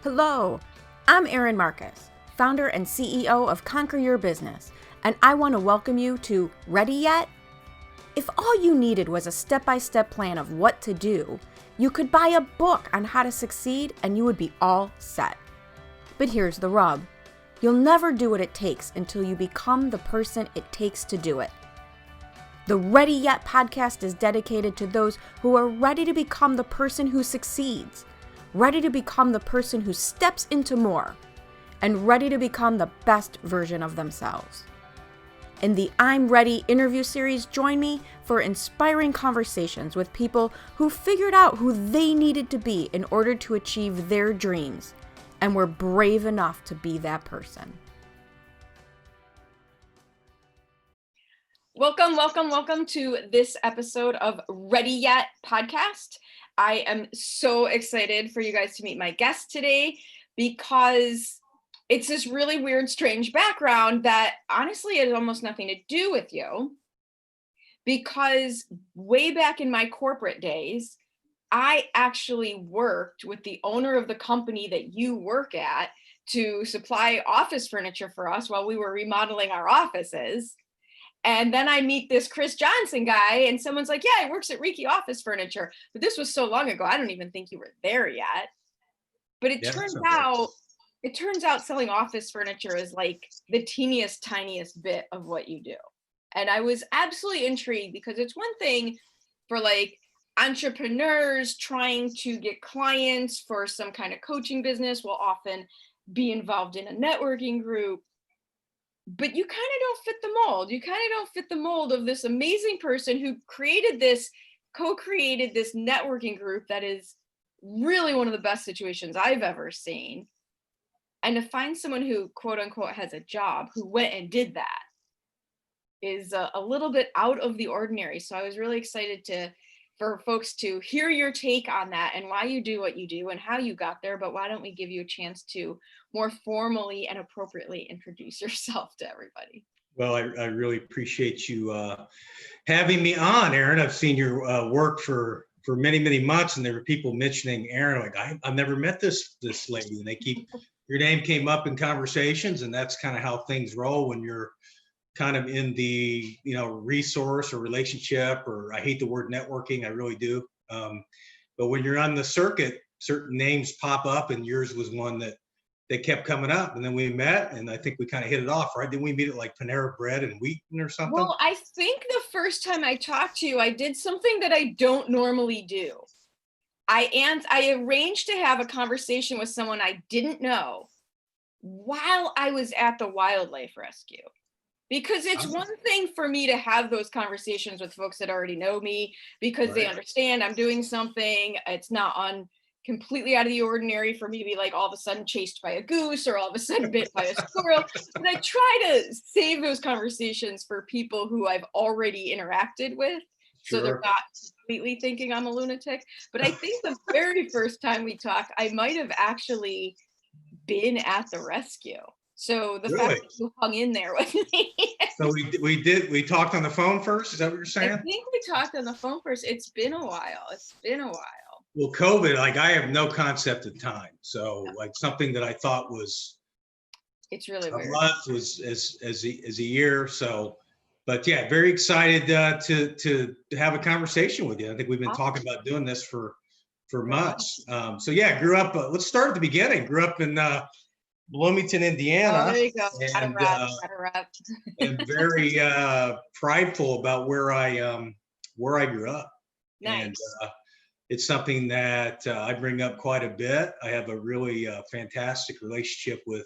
Hello, I'm Erin Marcus, founder and CEO of Conquer Your Business, and I want to welcome you to Ready Yet? If all you needed was a step-by-step plan of what to do, you could buy a book on how to succeed and you would be all set. But here's the rub. You'll never do what it takes until you become the person it takes to do it. The Ready Yet podcast is dedicated to those who are ready to become the person who succeeds, ready to become the person who steps into more, and ready to become the best version of themselves. In the I'm Ready interview series, join me for inspiring conversations with people who figured out who they needed to be in order to achieve their dreams, and were brave enough to be that person. Welcome to this episode of Ready Yet podcast. I am so excited for you guys to meet my guest today because it's this really weird, strange background that honestly has almost nothing to do with you. Because way back in my corporate days, I actually worked with the owner of the company that you work at to supply office furniture for us while we were remodeling our offices. And then I meet this Johnson guy and someone's like, yeah, he works at Reiki Office Furniture. But this was so long ago, I don't even think you were there yet. But it turns out selling office furniture is like the teeniest, tiniest bit of what you do. And I was absolutely intrigued because it's one thing for like entrepreneurs trying to get clients for some kind of coaching business will often be involved in a networking group. But you kind of don't fit the mold. You kind of don't fit the mold of this amazing person who co-created this networking group that is really one of the best situations I've ever seen. And to find someone who, quote unquote, has a job, who went and did that, is a little bit out of the ordinary. So I was really excited for folks to hear your take on that and why you do what you do and how you got there. But why don't we give you a chance to more formally and appropriately introduce yourself to everybody? Well, I really appreciate you having me on, Erin. I've seen your work for many, many months, and there were people mentioning Erin, like, I've never met this lady, and your name came up in conversations, and that's kind of how things roll when you're kind of in the, resource or relationship, or I hate the word networking, I really do. But when you're on the circuit, certain names pop up, and yours was one that kept coming up, and then we met, and I think we kind of hit it off, right? Didn't we meet at like Panera Bread and Wheaton or something? Well, I think the first time I talked to you, I did something that I don't normally do. I arranged to have a conversation with someone I didn't know while I was at the wildlife rescue. Because it's one thing for me to have those conversations with folks that already know me because they understand I'm doing something. It's not completely out of the ordinary for me to be like all of a sudden chased by a goose or all of a sudden bit by a squirrel. But I try to save those conversations for people who I've already interacted with. Sure. So they're not completely thinking I'm a lunatic. But I think the very first time we talked, I might have actually been at the rescue. So the fact that you hung in there with me. So we talked on the phone first? Is that what you're saying? I think we talked on the phone first. It's been a while. Well, COVID, like I have no concept of time. So like something that I thought was it's really weird. A month was as a year. So, but yeah, very excited to have a conversation with you. I think we've been talking about doing this for months. So yeah, grew up, let's start at the beginning. Grew up in Bloomington, Indiana. Oh, there you go. And, and very prideful about where I grew up. Nice. And it's something that I bring up quite a bit. I have a really fantastic relationship with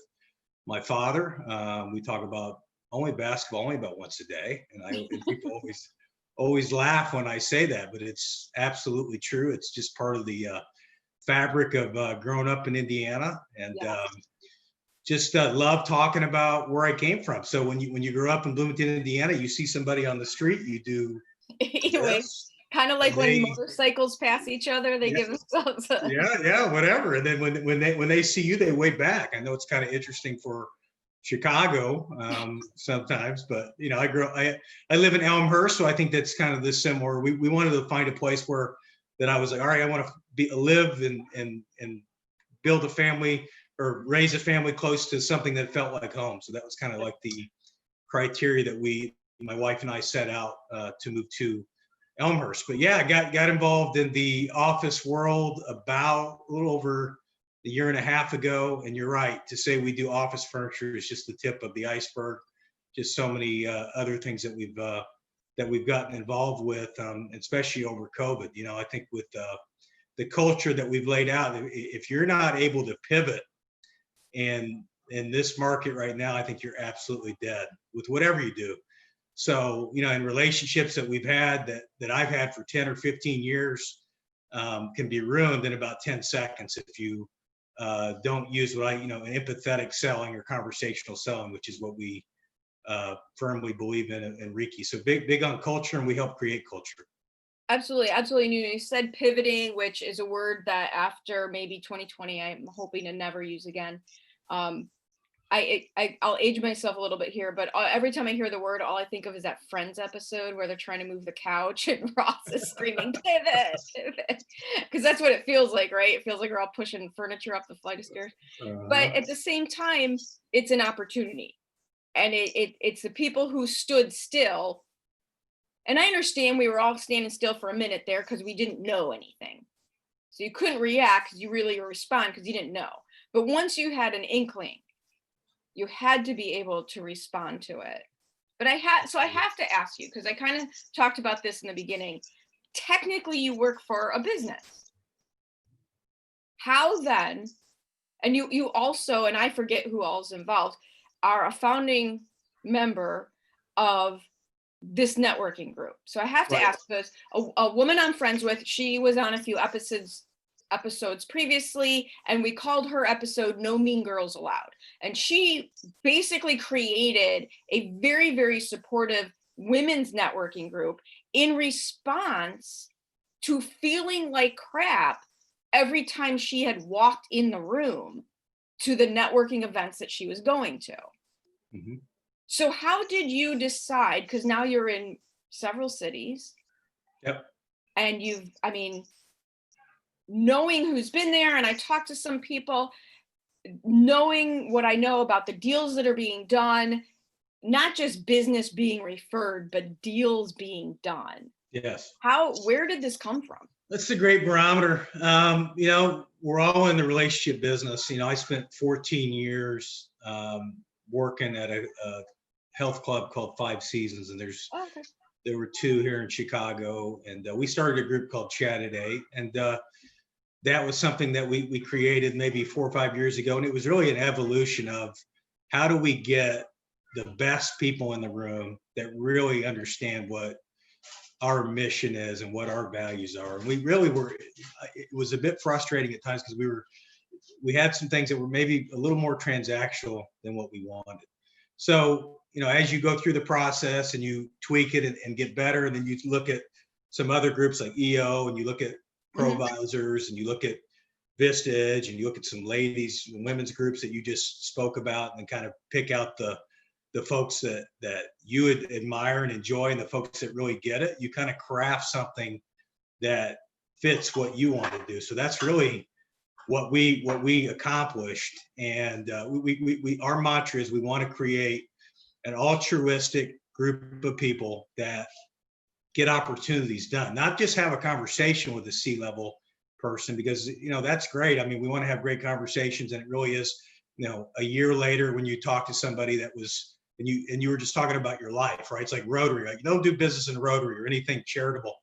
my father. We talk about only basketball, only about once a day, and people always laugh when I say that, but it's absolutely true. It's just part of the fabric of growing up in Indiana, and just love talking about where I came from. So when you grow up in Bloomington, Indiana, you see somebody on the street, you do this, kind of like when motorcycles pass each other, they give themselves whatever. And then when they see you, they wave back. I know it's kind of interesting for Chicago sometimes, but I live in Elmhurst, so I think that's kind of the similar. We wanted to find a place that I was like, all right, I want to live and build a family or raise a family close to something that felt like home. So that was kind of like the criteria that my wife and I set out to move to Elmhurst. But yeah, I got involved in the office world about a little over a year and a half ago. And you're right, to say we do office furniture is just the tip of the iceberg. Just so many other things that we've gotten involved with, especially over COVID. You know, I think with the culture that we've laid out, if you're not able to pivot, and in this market right now, I think you're absolutely dead with whatever you do. So, you know, in relationships that we've had that I've had for 10 or 15 years can be ruined in about 10 seconds if you don't use an empathetic selling or conversational selling, which is what we firmly believe in Reiki. So big on culture, and we help create culture. Absolutely, absolutely. You said pivoting, which is a word that after maybe 2020, I'm hoping to never use again. I'll age myself a little bit here, but every time I hear the word, all I think of is that Friends episode where they're trying to move the couch and Ross is screaming, pivot, pivot. Because that's what it feels like, right? It feels like we're all pushing furniture up the flight of stairs. But at the same time, it's an opportunity. And it's the people who stood still. And I understand we were all standing still for a minute there because we didn't know anything. So you couldn't react because you really respond because you didn't know. But once you had an inkling, you had to be able to respond to it. But I have to ask you, because I kind of talked about this in the beginning. Technically, you work for a business. How then, and you also, and I forget who all's involved, are a founding member of this networking group. So I have to ask this. A woman I'm friends with, she was on a few episodes previously, and we called her episode No Mean Girls Allowed. And she basically created a very, very supportive women's networking group in response to feeling like crap every time she had walked in the room to the networking events that she was going to. Mm-hmm. So how did you decide, because now you're in several cities. Yep. And knowing who's been there, and I talked to some people, knowing what I know about the deals that are being done, not just business being referred, but deals being done. Yes. Where did this come from? That's a great barometer. We're all in the relationship business. I spent 14 years working at a health club called Five Seasons, and there were two here in Chicago, and we started a group called Chat at 8, and that was something that we created maybe 4 or 5 years ago, and it was really an evolution of how do we get the best people in the room that really understand what our mission is and what our values are. And we really were, it was a bit frustrating at times because we had some things that were maybe a little more transactional than what we wanted. So, as you go through the process and you tweak it and get better, and then you look at some other groups like EO, and you look at Provisors, and you look at Vistage, and you look at some ladies and women's groups that you just spoke about, and kind of pick out the folks that you would admire and enjoy, and the folks that really get it. You kind of craft something that fits what you want to do. So that's really what we accomplished. And our mantra is we want to create an altruistic group of people that get opportunities done, not just have a conversation with a C-level person, because that's great. I mean, we want to have great conversations, and it really is, a year later when you talk to somebody that was, and you were just talking about your life, right? It's like Rotary, like, you don't do business in Rotary or anything charitable.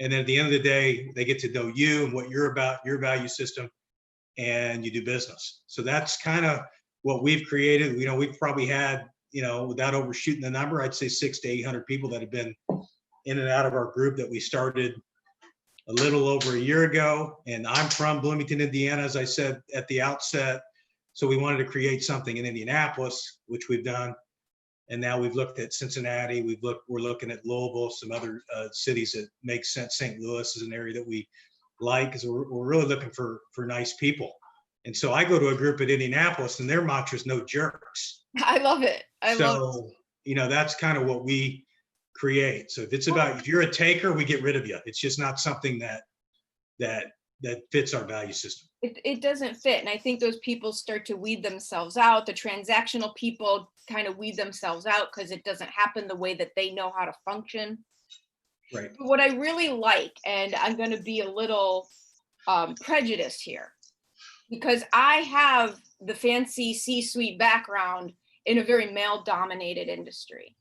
And then at the end of the day, they get to know you and what you're about, your value system, and you do business. So that's kind of what we've created. We've probably had, without overshooting the number, I'd say 600 to 800 people that have been in and out of our group that we started a little over a year ago. And I'm from Bloomington, Indiana, as I said at the outset. So we wanted to create something in Indianapolis, which we've done. And now we've looked at Cincinnati. We're looking at Louisville, some other cities that make sense. St. Louis is an area that we like, because we're really looking for nice people. And so I go to a group at Indianapolis, and their mantra is no jerks. I love it. So that's kind of what we create. So if you're a taker, we get rid of you. It's just not something that that fits our value system. It doesn't fit. And I think those people start to weed themselves out. The transactional people kind of weed themselves out because it doesn't happen the way that they know how to function. Right. But what I really like, and I'm going to be a little prejudiced here, because I have the fancy C-suite background in a very male-dominated industry.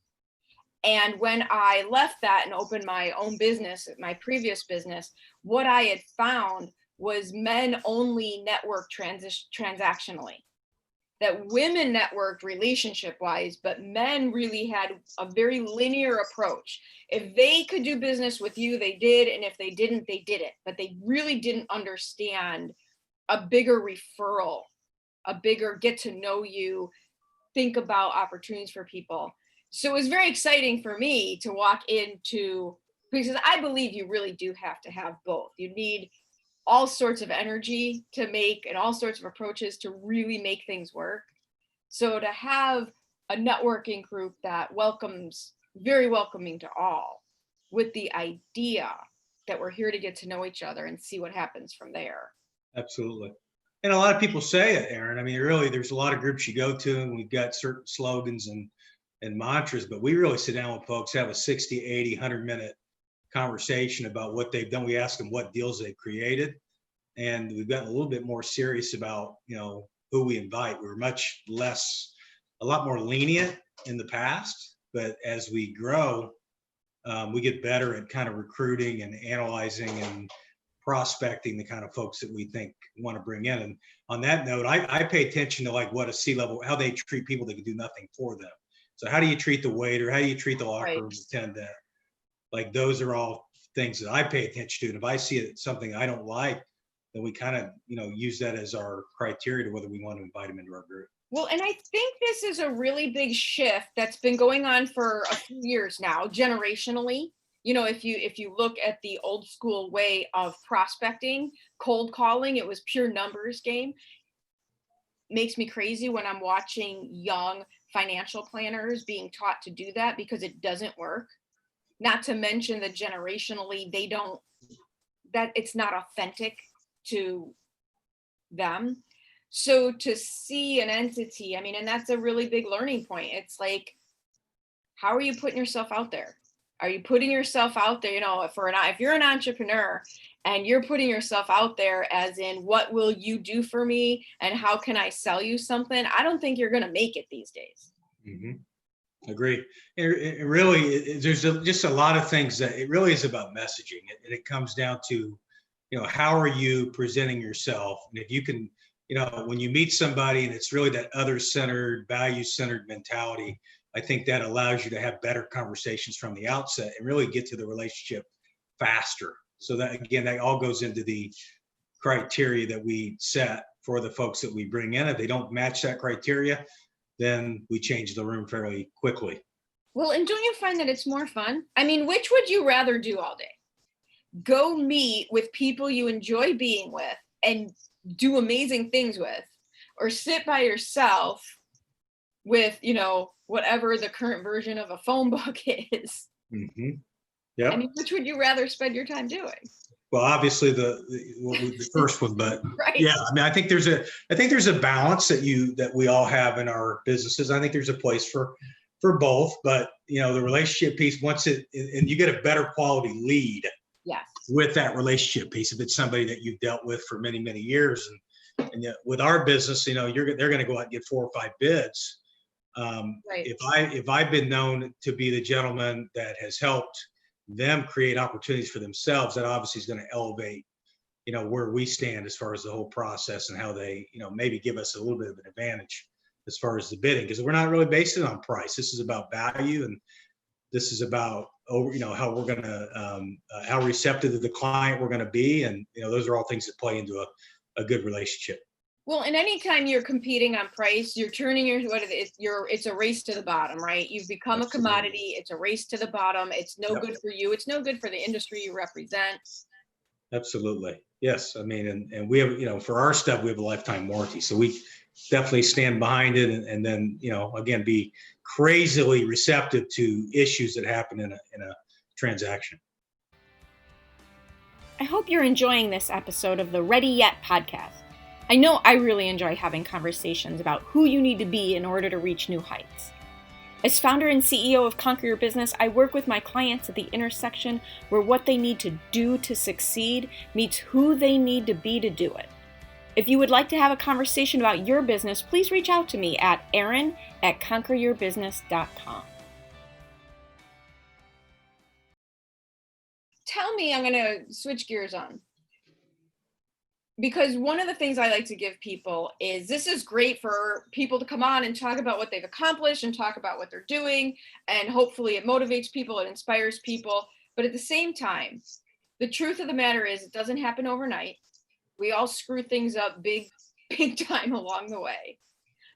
And when I left that and opened my own business, my previous business, what I had found was men only network transactionally. That women networked relationship wise, but men really had a very linear approach. If they could do business with you, they did. And if they didn't, they didn't. But they really didn't understand a bigger referral, a bigger get to know you, think about opportunities for people. So it was very exciting for me to walk into, because I believe you really do have to have both. You need all sorts of energy to make and all sorts of approaches to really make things work. So to have a networking group that very welcoming to all, with the idea that we're here to get to know each other and see what happens from there. Absolutely. And a lot of people say it, Aaron. I mean, really, there's a lot of groups you go to and we've got certain slogans and mantras, but we really sit down with folks, have a 60, 80, 100-minute conversation about what they've done. We ask them what deals they've created. And we've gotten a little bit more serious about, who we invite. We're a lot more lenient in the past, but as we grow, we get better at kind of recruiting and analyzing and prospecting the kind of folks that we think want to bring in. And on that note, I pay attention to like what a C-level, how they treat people that can do nothing for them. So how do you treat the waiter? How do you treat the locker room attendant? Like those are all things that I pay attention to. And if I see something I don't like, then we kind of, use that as our criteria to whether we want to invite them into our group. Well, and I think this is a really big shift that's been going on for a few years now, generationally. If you look at the old school way of prospecting, cold calling, it was pure numbers game. Makes me crazy when I'm watching young financial planners being taught to do that because it doesn't work. Not to mention that generationally, it's not authentic to them. So to see an entity, I mean, and that's a really big learning point. It's like, how are you putting yourself out there? Are you putting yourself out there? If you're an entrepreneur and you're putting yourself out there as in, what will you do for me? And how can I sell you something? I don't think you're going to make it these days. Mm-hmm. Agreed. It really, there's just a lot of things that it really is about messaging. And it comes down to, how are you presenting yourself? And if you can, when you meet somebody and it's really that other-centered, value-centered mentality, I think that allows you to have better conversations from the outset and really get to the relationship faster. So that, again, that all goes into the criteria that we set for the folks that we bring in. If they don't match that criteria, then we change the room fairly quickly. Well, and don't you find that it's more fun? I mean, which would you rather do all day? Go meet with people you enjoy being with and do amazing things with, or sit by yourself with, whatever the current version of a phone book is. Mm-hmm. Yeah. I mean, which would you rather spend your time doing? Well, obviously the first one, but right. Yeah, I mean, I think there's a balance that we all have in our businesses. I think there's a place for both, but the relationship piece, and you get a better quality lead. Yes. With that relationship piece, if it's somebody that you've dealt with for many, many years, and yet with our business, they're going to go out and get 4 or 5 bids. Right. If I've been known to be the gentleman that has helped them create opportunities for themselves, that obviously is going to elevate, where we stand as far as the whole process and how they, maybe give us a little bit of an advantage as far as the bidding, because we're not really based it on price. This is about value, and this is about how we're going to how receptive to the client we're going to be, and those are all things that play into a good relationship. Well, and anytime you're competing on price, you're turning it's a race to the bottom, right? You've become Absolutely. A commodity. It's a race to the bottom. It's no good for you. It's no good for the industry you represent. Absolutely. Yes. I mean, and we have, for our stuff, we have a lifetime warranty. So we definitely stand behind it, and then, again, be crazily receptive to issues that happen in a transaction. I hope you're enjoying this episode of the Ready Yet podcast. I know I really enjoy having conversations about who you need to be in order to reach new heights. As founder and CEO of Conquer Your Business, I work with my clients at the intersection where what they need to do to succeed meets who they need to be to do it. If you would like to have a conversation about your business, please reach out to me at erin@conqueryourbusiness.com. Tell me, I'm going to switch gears on. Because one of the things I like to give people is this is great for people to come on and talk about what they've accomplished and talk about what they're doing. And hopefully it motivates people, it inspires people. But at the same time, the truth of the matter is it doesn't happen overnight. We all screw things up big time along the way.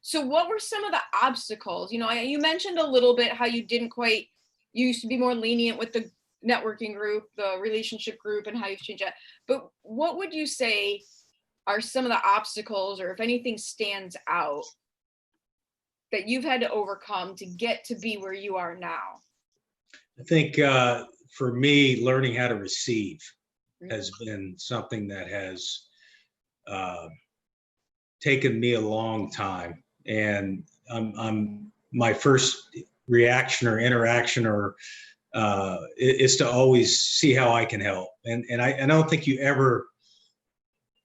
So what were some of the obstacles? You mentioned a little bit how you used to be more lenient with the networking group, the relationship group, and how you've changed that. But what would you say are some of the obstacles, or if anything stands out, that you've had to overcome to get to be where you are now? I think for me, learning how to receive has been something that has taken me a long time. And I'm my first reaction or interaction is to always see how I can help. And I don't think you ever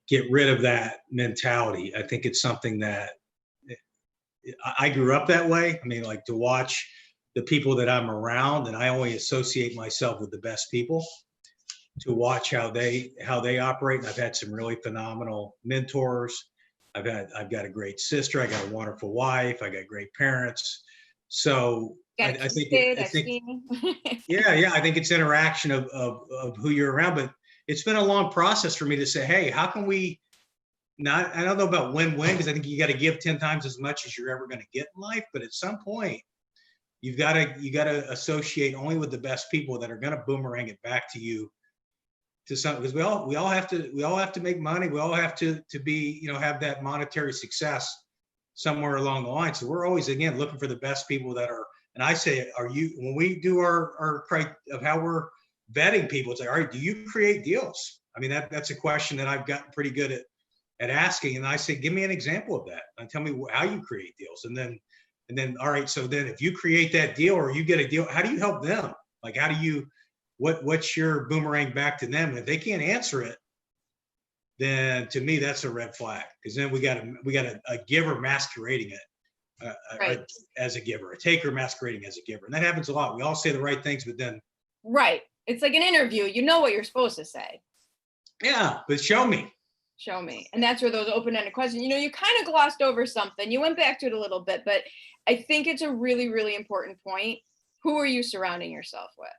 get rid of that mentality. I think it's something that I grew up that way. I mean, like, to watch the people that I'm around, and I only associate myself with the best people, to watch how they operate. And I've had some really phenomenal mentors. I've got a great sister. I got a wonderful wife. I got great parents. So I think I think it's interaction of who you're around. But it's been a long process for me to say, hey, how can we not? I don't know about win-win, because I think you got to give 10 times as much as you're ever going to get in life. But at some point, you got to associate only with the best people that are going to boomerang it back to you. To some, because we all have to make money. We all have to be, have that monetary success somewhere along the line. So we're always, again, looking for the best people that are. And I say, when we do our of how we're vetting people, it's like, all right, do you create deals? I mean, that's a question that I've gotten pretty good at asking. And I say, give me an example of that, and tell me how you create deals. And then, all right, so then if you create that deal or you get a deal, how do you help them? Like, how do you, what's your boomerang back to them? And if they can't answer it, then to me, that's a red flag. Because then we got a giver masquerading it right. as a giver, a taker masquerading as a giver. And that happens a lot. We all say the right things, but then. Right. It's like an interview. You know what you're supposed to say. Yeah, but show me. And that's where those open-ended questions, you kind of glossed over something. You went back to it a little bit, but I think it's a really, really important point. Who are you surrounding yourself with?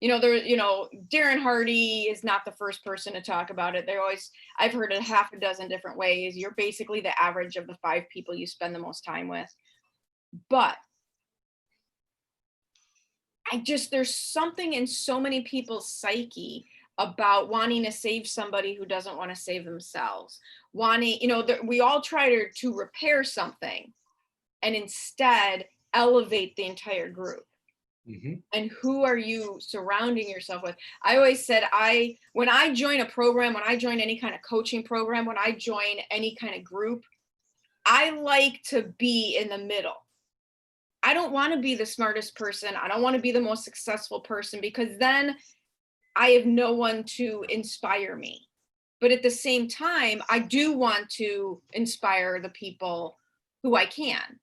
Darren Hardy is not the first person to talk about it. I've heard it half a dozen different ways. You're basically the average of the 5 people you spend the most time with. But there's something in so many people's psyche about wanting to save somebody who doesn't want to save themselves. We all try to repair something and instead elevate the entire group. Mm-hmm. And who are you surrounding yourself with? I always said, when I join a program, when I join any kind of coaching program, when I join any kind of group, I like to be in the middle. I don't want to be the smartest person. I don't want to be the most successful person, because then I have no one to inspire me. But at the same time, I do want to inspire the people who I can.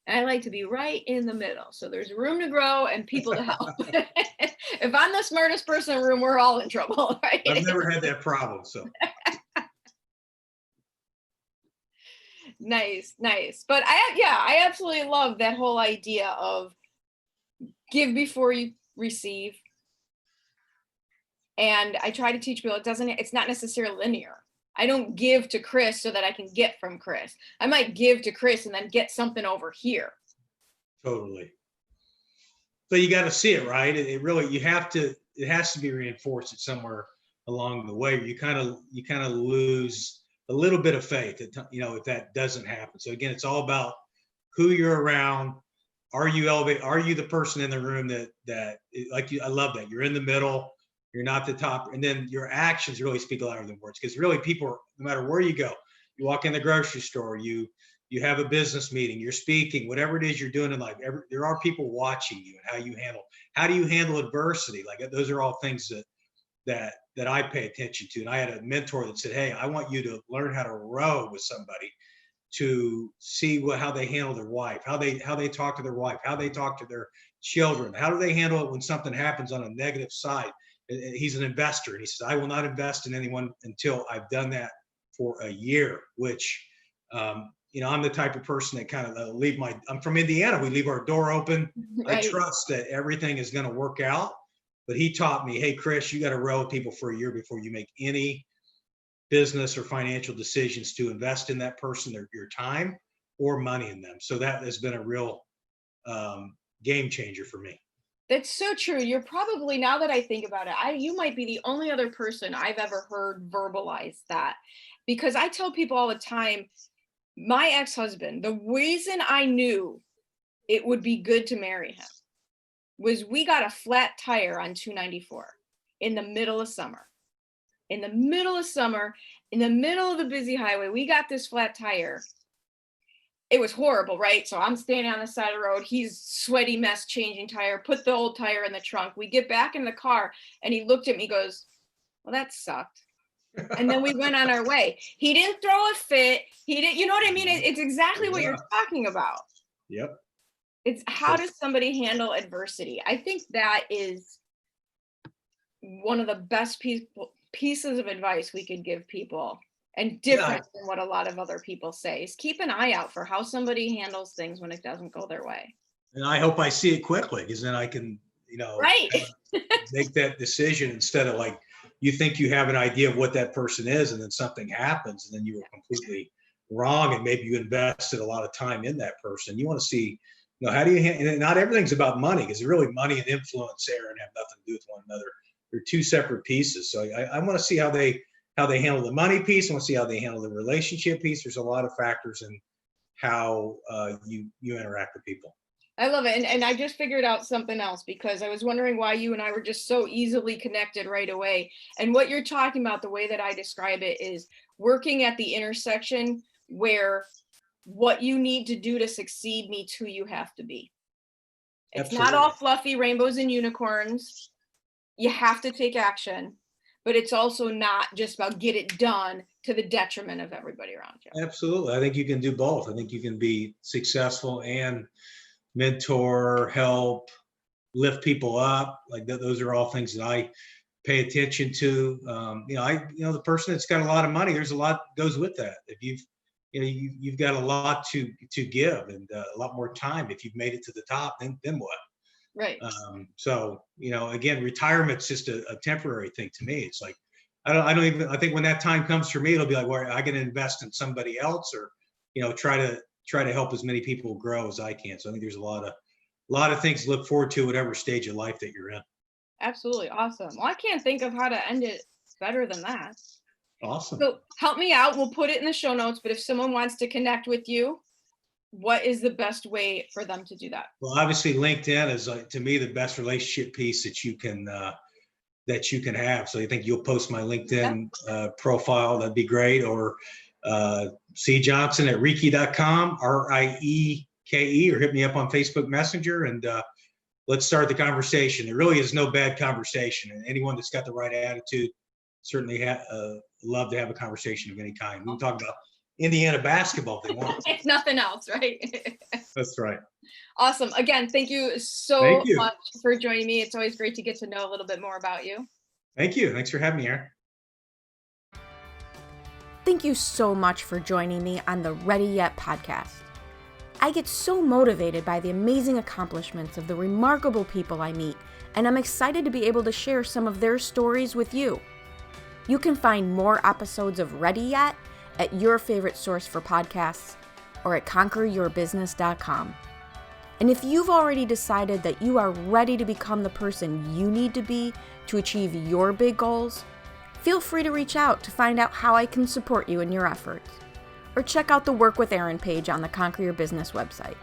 And I like to be right in the middle. So there's room to grow and people to help. If I'm the smartest person in the room, we're all in trouble, right? I've never had that problem, so. Nice. But I absolutely love that whole idea of give before you receive. And I try to teach people it's not necessarily linear. I don't give to Chris so that I can get from Chris. I might give to Chris and then get something over here. Totally. So you got to see it, right? It has to be reinforced at somewhere along the way. You kind of lose a little bit of faith, if that doesn't happen. So again, it's all about who you're around. Are you the person in the room that I love that you're in the middle. You're not the top. And then your actions really speak louder than words, because really people, no matter where you go, you walk in the grocery store, you have a business meeting, you're speaking, whatever it is you're doing in life, there are people watching you and how do you handle adversity? Like those are all things that I pay attention to. And I had a mentor that said, hey, I want you to learn how to row with somebody, to see how they handle their wife, how they talk to their wife, how they talk to their children, how do they handle it when something happens on a negative side. He's an investor, and he says, I will not invest in anyone until I've done that for a year, which I'm the type of person that kind of I'm from Indiana, we leave our door open. Right. I trust that everything is going to work out. But he taught me, hey, Chris, you got to row with people for a year before you make any business or financial decisions to invest in that person, your time or money in them. So that has been a real game changer for me. That's so true. You're probably, now that I think about it, you might be the only other person I've ever heard verbalize that, because I tell people all the time, my ex-husband, the reason I knew it would be good to marry him was we got a flat tire on 294 in the middle of summer. In the middle of the busy highway, we got this flat tire. It was horrible, right? So I'm standing on the side of the road. He's sweaty mess changing tire, put the old tire in the trunk. We get back in the car and he looked at me, goes, well, that sucked. And then we went on our way. He didn't throw a fit. He didn't, you know what I mean? It's exactly what you're talking about. Yep. It's how does somebody handle adversity? I think that is one of the best pieces of advice we could give people, and different than what a lot of other people say, is keep an eye out for how somebody handles things when it doesn't go their way. And I hope I see it quickly, because then I can, right. make that decision, instead of like, you think you have an idea of what that person is, and then something happens and then you were completely wrong, and maybe you invested a lot of time in that person. You want to see, how do you and not everything's about money, because really money and influence, Aaron, have nothing to do with one another. They're two separate pieces. So I want to see how they handle the money piece. I want to see how they handle the relationship piece. There's a lot of factors in how you interact with people. I love it. And I just figured out something else, because I was wondering why you and I were just so easily connected right away. And what you're talking about, the way that I describe it, is working at the intersection where what you need to do to succeed meets who you have to be. It's Absolutely. Not all fluffy rainbows and unicorns. You have to take action, but it's also not just about get it done to the detriment of everybody around you. Absolutely. I think you can do both. I think you can be successful and mentor, help, lift people up. Like those are all things that I pay attention to. The person that's got a lot of money, there's a lot goes with that. If you've got a lot to give, and a lot more time. If you've made it to the top, then what? Right. So, again, retirement's just a temporary thing to me. It's like, I think when that time comes for me, it'll be like, well, I can invest in somebody else, or, try to help as many people grow as I can. So I think there's a lot of things to look forward to, whatever stage of life that you're in. Absolutely. Awesome. Well, I can't think of how to end it better than that. Awesome. So help me out. We'll put it in the show notes, but if someone wants to connect with you, what is the best way for them to do that? Well, obviously LinkedIn is, to me, the best relationship piece that you can have. So I think you'll post my LinkedIn profile. That'd be great. Or cjohnson at reiki.com, RIEKE, or hit me up on Facebook Messenger, and let's start the conversation. There really is no bad conversation, and anyone that's got the right attitude certainly love to have a conversation of any kind. We can talk about Indiana basketball if they want. If nothing else, right? That's right. Awesome. Again, thank you much for joining me. It's always great to get to know a little bit more about you. Thank you. Thanks for having me, Aaron. Thank you so much for joining me on the Ready Yet podcast. I get so motivated by the amazing accomplishments of the remarkable people I meet, and I'm excited to be able to share some of their stories with you. You can find more episodes of Ready Yet at your favorite source for podcasts, or at conqueryourbusiness.com. And if you've already decided that you are ready to become the person you need to be to achieve your big goals, feel free to reach out to find out how I can support you in your efforts. Or check out the Work with Aaron page on the Conquer Your Business website.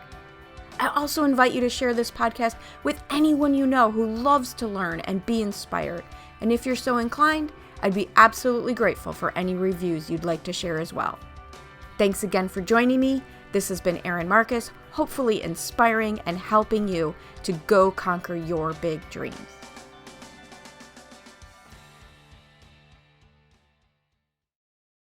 I also invite you to share this podcast with anyone you know who loves to learn and be inspired, And if you're so inclined, I'd be absolutely grateful for any reviews you'd like to share as well. Thanks again for joining me. This has been Erin Marcus, hopefully inspiring and helping you to go conquer your big dreams.